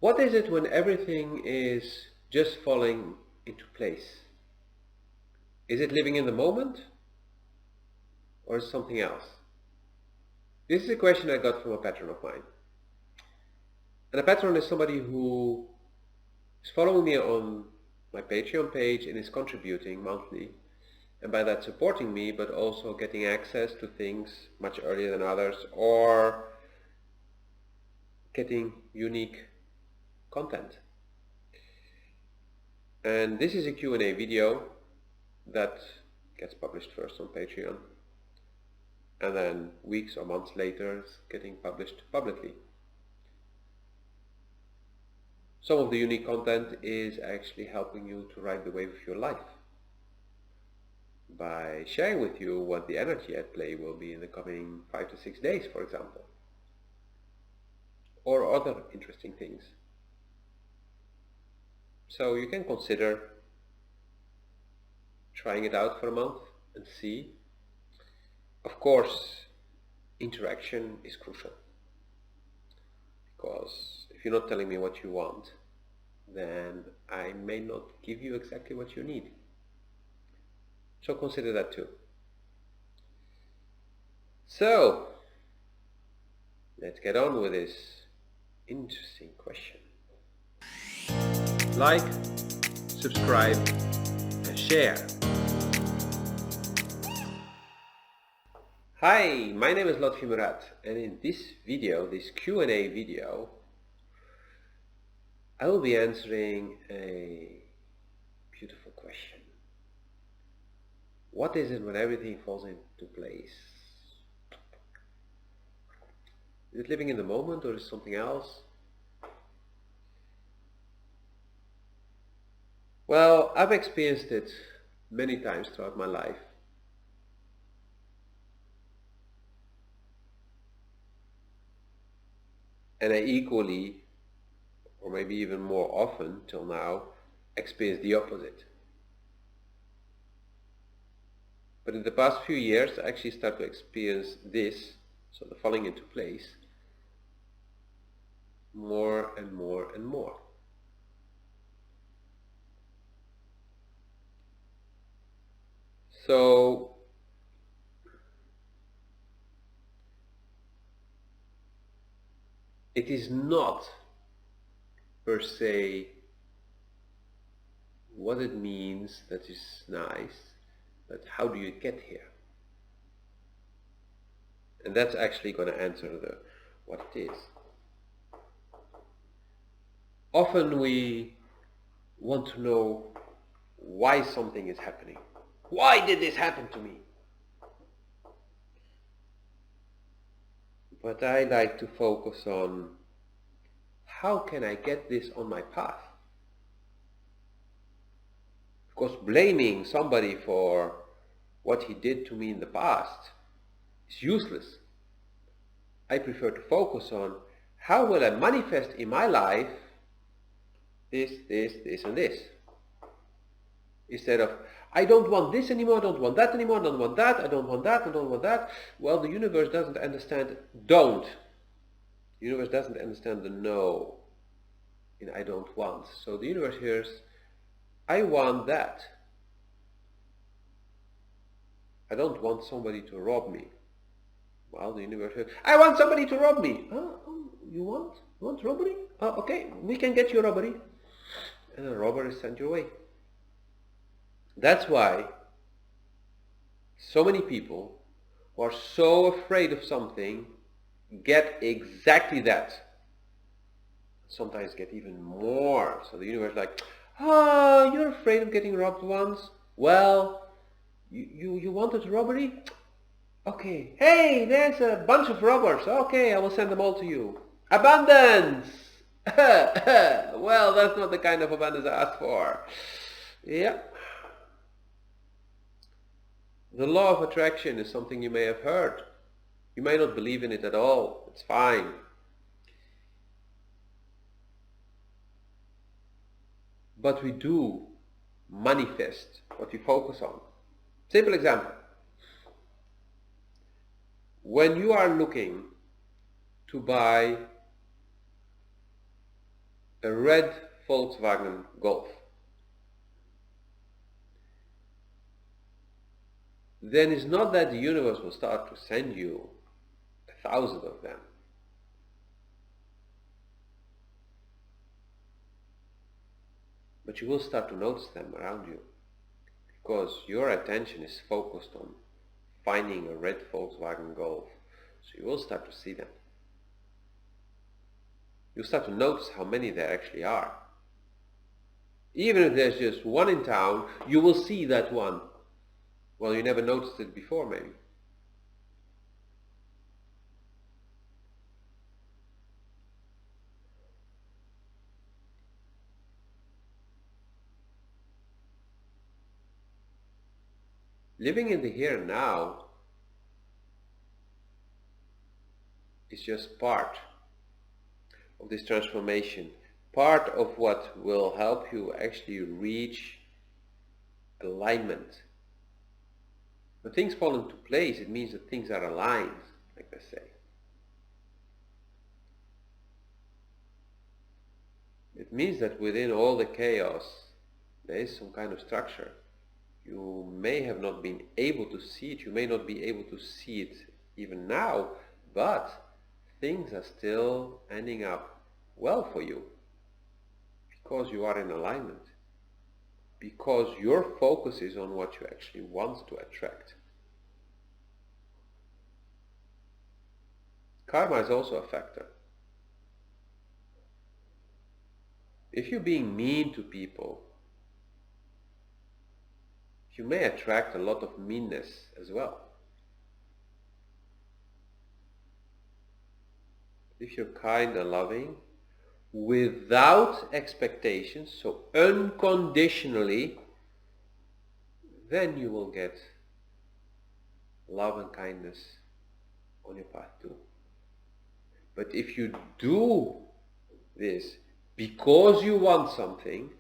What is it when everything is just falling into place? Is it living in the moment or is it something else? This is a question I got from a patron of mine. And a patron is somebody who is following me on my Patreon page and is contributing monthly, and by that supporting me, but also getting access to things much earlier than others, or getting unique content. And this is a Q&A video that gets published first on Patreon, and then weeks or months later it's getting published publicly. Some of the unique content is actually helping you to ride the wave of your life by sharing with you what the energy at play will be in the coming 5 to 6 days, for example, or other interesting things. So you can consider trying it out for a month and see. Of course, interaction is crucial, because if you're not telling me what you want, then I may not give you exactly what you need. So consider that too. So, let's get on with this interesting question. Like, subscribe, and share. Hi, my name is Lotfi Murat, and in this video, this Q&A video, I will be answering a beautiful question. What is it when everything falls into place? Is it living in the moment or is it something else? Well, I've experienced it many times throughout my life. And I equally, or maybe even more often till now, experienced the opposite. But in the past few years, I actually started to experience this, so the falling into place, more and more and more. So, it is not per se what it means that is nice, but how do you get here? And that's actually going to answer what it is. Often we want to know why something is happening. Why did this happen to me? But I like to focus on how can I get this on my path? Of course, blaming somebody for what he did to me in the past is useless. I prefer to focus on how will I manifest in my life this, and this. Instead of, I don't want this anymore, I don't want that anymore, I don't want that, I don't want that, I don't want that. Well, the universe doesn't understand don't. The universe doesn't understand the no in I don't want. So the universe hears, I want that. I don't want somebody to rob me. Well, the universe hears, I want somebody to rob me. Oh, you want? You want robbery? Oh, okay, we can get you robbery. And a robber is sent your way. That's why so many people who are so afraid of something get exactly that. Sometimes get even more. So the universe is like, oh, you're afraid of getting robbed once? Well, you wanted robbery? Okay. Hey, there's a bunch of robbers. Okay, I will send them all to you. Abundance! Well, that's not the kind of abundance I asked for. Yeah. The law of attraction is something you may have heard. You may not believe in it at all. It's fine. But we do manifest what we focus on. Simple example. When you are looking to buy a red Volkswagen Golf, then it's not that the universe will start to send you 1,000 of them. But you will start to notice them around you because your attention is focused on finding a red Volkswagen Golf. So you will start to see them. You'll start to notice how many there actually are. Even if there's just one in town, you will see that one. Well, you never noticed it before, maybe. Living in the here and now is just part of this transformation, part of what will help you actually reach alignment. When things fall into place, it means that things are aligned, like they say. It means that within all the chaos, there is some kind of structure. You may have not been able to see it, you may not be able to see it even now, but things are still ending up well for you because you are in alignment, because your focus is on what you actually want to attract. Karma is also a factor. If you're being mean to people, you may attract a lot of meanness as well. If you're kind and loving, without expectations, so unconditionally, then you will get love and kindness on your path too. But if you do this because you want something,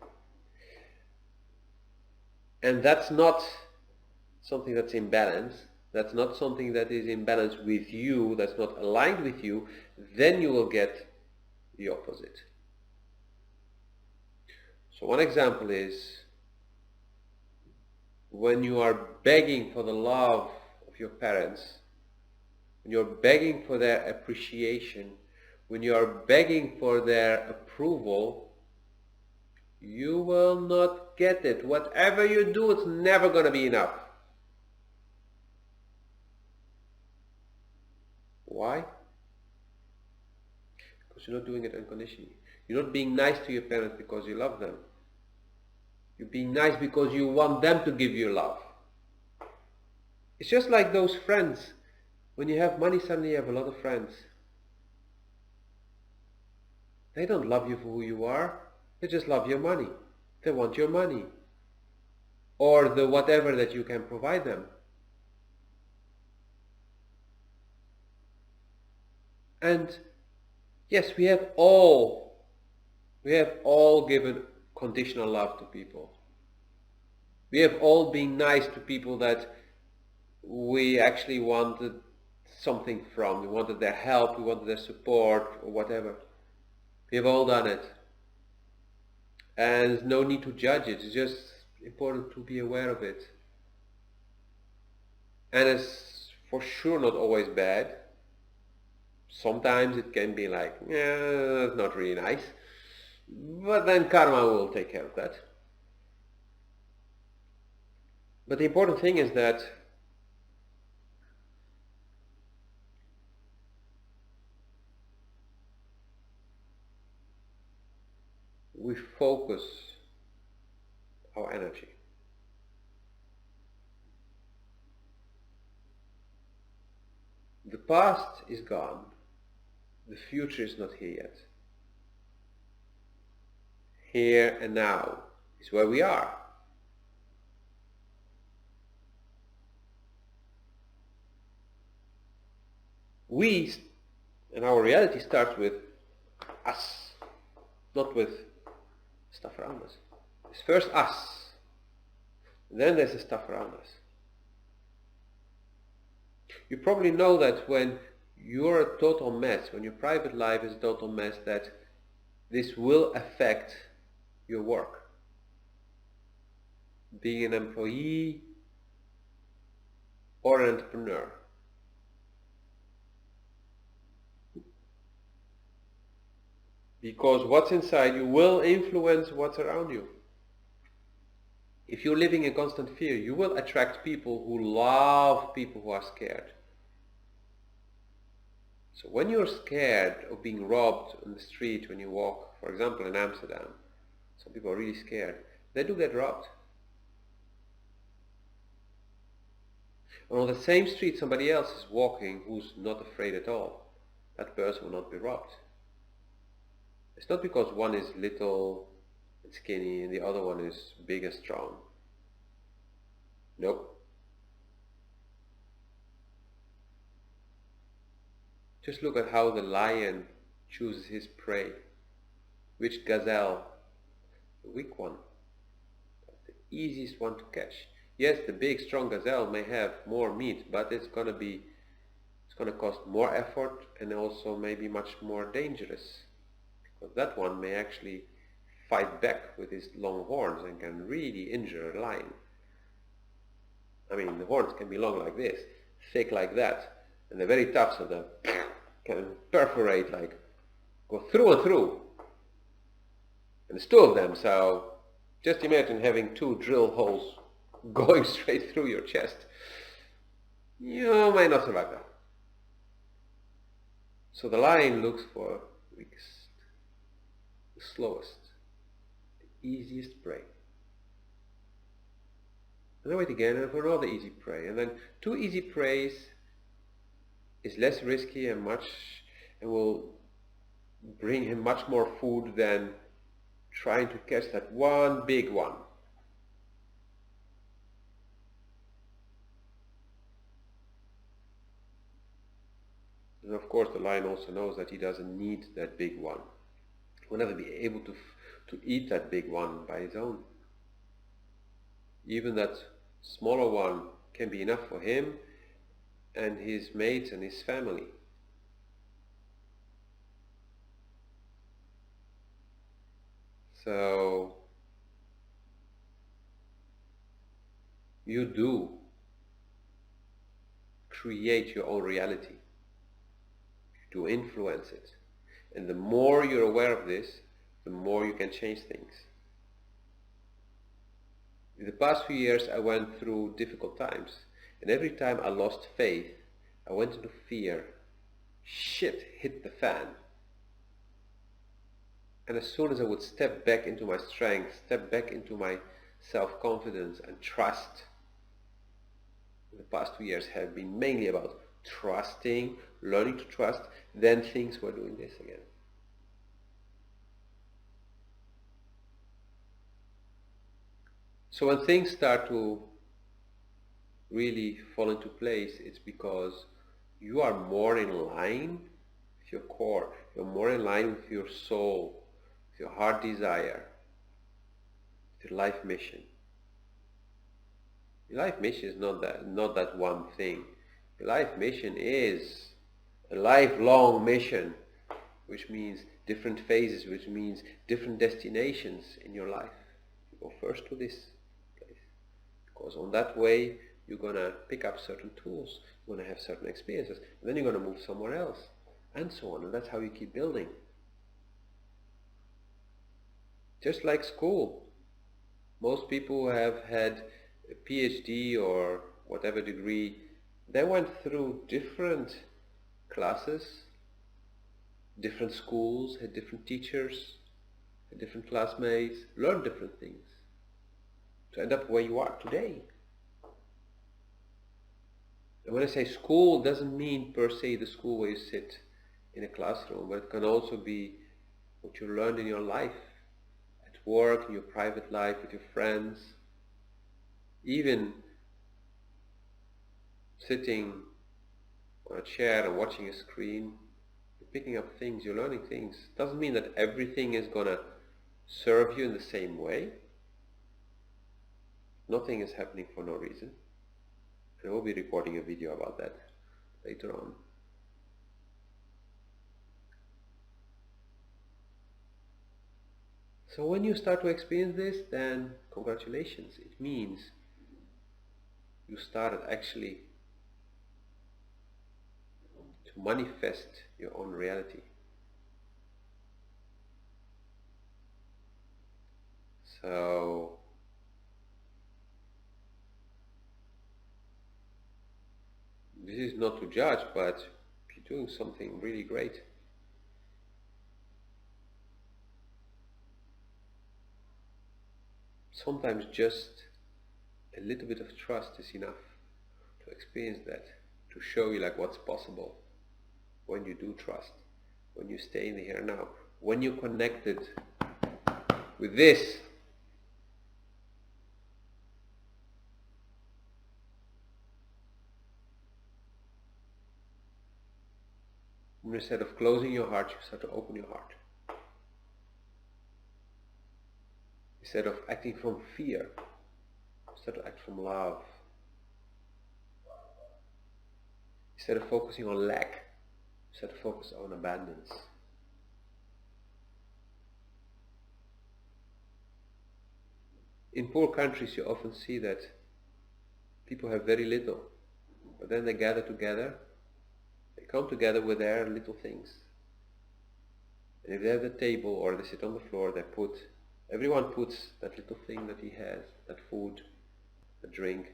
and that's not something that's in balance, that's not something that is in balance with you, that's not aligned with you, then you will get the opposite. So one example is when you are begging for the love of your parents, when you're begging for their appreciation, when you are begging for their approval, you will not get it. Whatever you do, it's never going to be enough. Why? Because you're not doing it unconditionally. You're not being nice to your parents because you love them. You're being nice because you want them to give you love. It's just like those friends. When you have money, suddenly you have a lot of friends. They don't love you for who you are. They just love your money. They want your money. Or the whatever that you can provide them. And yes, we have all given conditional love to people. We have all been nice to people that we actually wanted something from. We wanted their help, we wanted their support, or whatever. We have all done it. And there's no need to judge it. It's just important to be aware of it. And it's for sure not always bad. Sometimes it can be like, yeah, that's not really nice. But then karma will take care of that. But the important thing is that we focus our energy. The past is gone. The future is not here yet. Here and now is where we are. We, and our reality starts with us, not with stuff around us. It's first us, then there's the stuff around us. You probably know that when you're a total mess, when your private life is a total mess, that this will affect your work. Being an employee or an entrepreneur. Because what's inside you will influence what's around you. If you're living in constant fear, you will attract people who love people who are scared. So when you're scared of being robbed on the street when you walk, for example in Amsterdam, some people are really scared, they do get robbed. And on the same street somebody else is walking who's not afraid at all. That person will not be robbed. It's not because one is little and skinny and the other one is big and strong. Nope. Just look at how the lion chooses his prey. Which gazelle? The weak one. The easiest one to catch. Yes, the big strong gazelle may have more meat, but it's going to cost more effort and also maybe much more dangerous. Because that one may actually fight back with his long horns and can really injure a lion. I mean, the horns can be long like this, thick like that, and they're very tough, so they can perforate, like, go through and through. And there's two of them, so just imagine having two drill holes going straight through your chest. You may not survive that. So the lion looks for the weakest, the slowest, the easiest prey. And then wait again and for another easy prey. And then two easy preys is less risky and will bring him much more food than trying to catch that one big one. And of course the lion also knows that he doesn't need that big one. He will never be able to eat that big one by his own. Even that smaller one can be enough for him and his mates and his family. So you do create your own reality. You do influence it. And the more you're aware of this, the more you can change things. In the past few years I went through difficult times, and every time I lost faith, I went into fear. Shit hit the fan. And as soon as I would step back into my strength, step back into my self-confidence and trust, the past 2 years have been mainly about trusting, learning to trust, then things were doing this again. So when things start to really fall into place, it's because you are more in line with your core, you're more in line with your soul, with your heart desire, with your life mission. Your life mission is not that one thing. Your life mission is a lifelong mission, which means different phases, which means different destinations in your life. You go first to this place, because on that way you're going to pick up certain tools, you're going to have certain experiences, and then you're going to move somewhere else, and so on, and that's how you keep building. Just like school. Most people who have had a PhD or whatever degree, they went through different classes, different schools, had different teachers, had different classmates, learned different things to end up where you are today. And when I say school, it doesn't mean per se the school where you sit in a classroom, but it can also be what you learned in your life, at work, in your private life, with your friends, even sitting on a chair and watching a screen. You're picking up things, you're learning things. Doesn't mean that everything is going to serve you in the same way. Nothing is happening for no reason. And I will be recording a video about that later on. So when you start to experience this, then congratulations. It means you started actually to manifest your own reality. So this is not to judge, but you're doing something really great. Sometimes just a little bit of trust is enough to experience that, to show you like what's possible when you do trust, when you stay in the here and now, when you're connected with this. Instead of closing your heart, you start to open your heart. Instead of acting from fear, you start to act from love. Instead of focusing on lack, you start to focus on abundance. In poor countries, you often see that people have very little, but then they gather together, they come together with their little things. And if they have the table or they sit on the floor, everyone puts that little thing that he has, that food, the drink,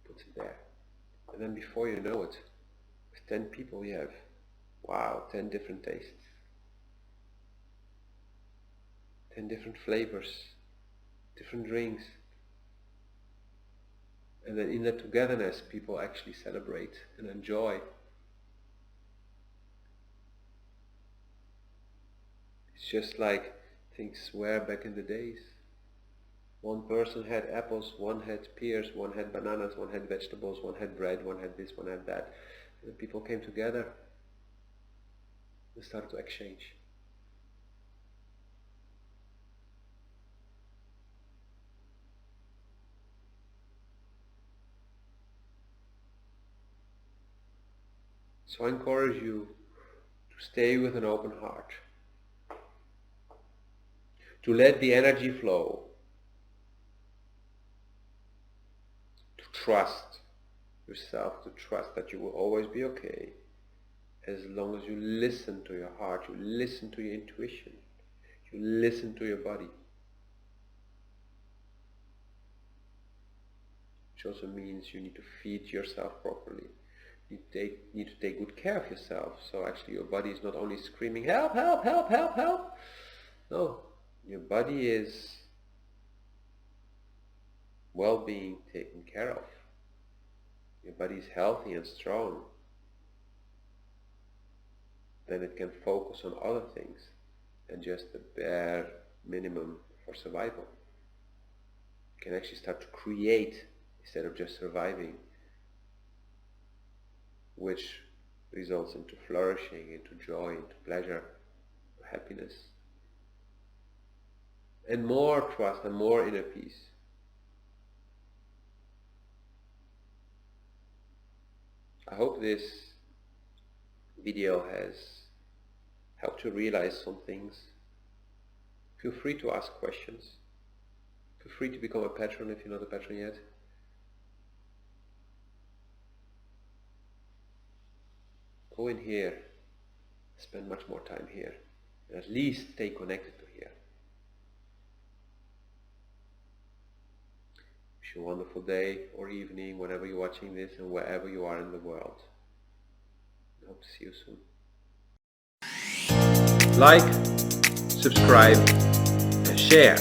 puts it there. And then before you know it, with 10 people you have, wow, 10 different tastes, 10 different flavors, different drinks. And then in that togetherness, people actually celebrate and enjoy. It's just like things were back in the days. One person had apples, one had pears, one had bananas, one had vegetables, one had bread, one had this, one had that. And then people came together and started to exchange. So I encourage you to stay with an open heart, to let the energy flow, to trust yourself, to trust that you will always be okay, as long as you listen to your heart, you listen to your intuition, you listen to your body. Which also means you need to feed yourself properly. You need to take good care of yourself. So actually your body is not only screaming, help, help, help, help, help. No, your body is well being taken care of. Your body is healthy and strong. Then it can focus on other things than just the bare minimum for survival. It can actually start to create instead of just surviving, which results into flourishing, into joy, into pleasure, happiness, and more trust and more inner peace. I hope this video has helped you realize some things. Feel free to ask questions. Feel free to become a patron if you're not a patron yet. Go in here, spend much more time here, and at least stay connected to here. Wish you a wonderful day or evening, whenever you're watching this and wherever you are in the world. I hope to see you soon. Like, subscribe, and share.